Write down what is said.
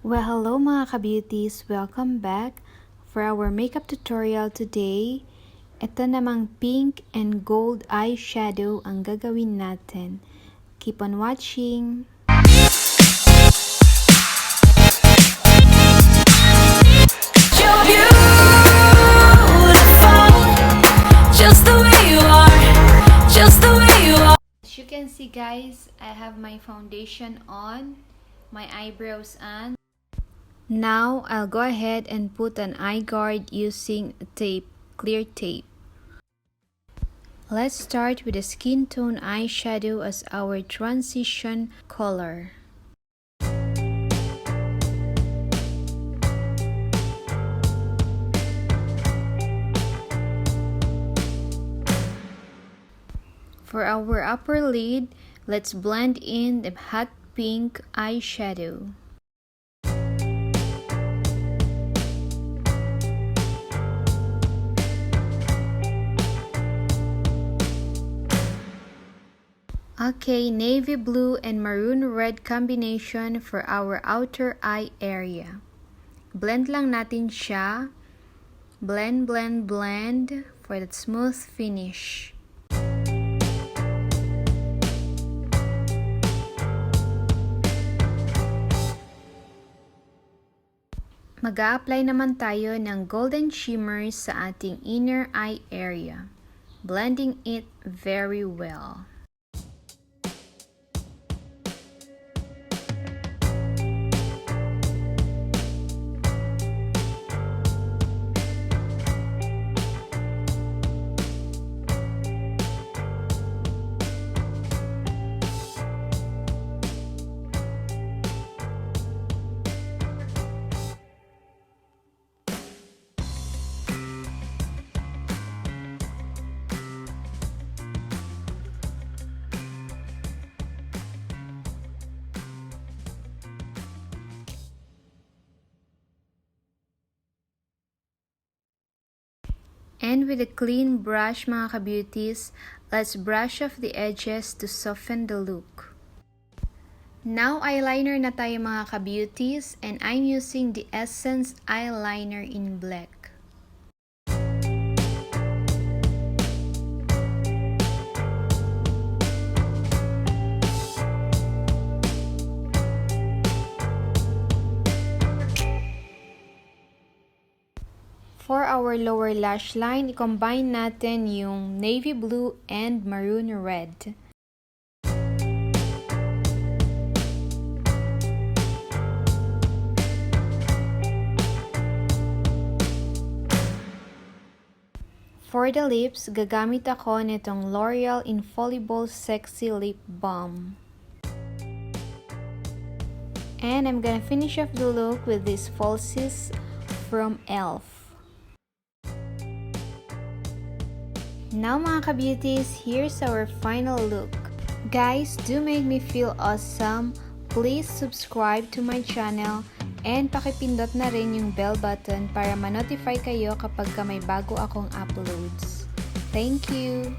Well, hello mga ka-beauties! Welcome back for our makeup tutorial today. Ito namang pink and gold eyeshadow ang gagawin natin. Keep on watching! As you can see guys, I have my foundation on, my eyebrows on. Now, I'll go ahead and put an eye guard using tape, clear tape. Let's start with a skin tone eyeshadow as our transition color. For our upper lid, let's blend in the hot pink eyeshadow. Okay, navy blue and maroon red combination for our outer eye area. Blend lang natin siya. Blend, blend, blend for that smooth finish. Mag-a-apply naman tayo ng golden shimmer sa ating inner eye area. Blending it very well. And with a clean brush mga ka-beauties, let's brush off the edges to soften the look. Now eyeliner na tayo mga ka-beauties, and I'm using the Essence eyeliner in black. For our lower lash line, i-combine natin yung navy blue and maroon red. For the lips, gagamit ako nitong L'Oreal Infallible Sexy Lip Balm. And I'm gonna finish off the look with these falsies from e.l.f. Now mga ka-beauties, here's our final look. Guys, do make me feel awesome. Please subscribe to my channel and pakipindot na rin yung bell button para ma-notify kayo kapag may bago akong uploads. Thank you!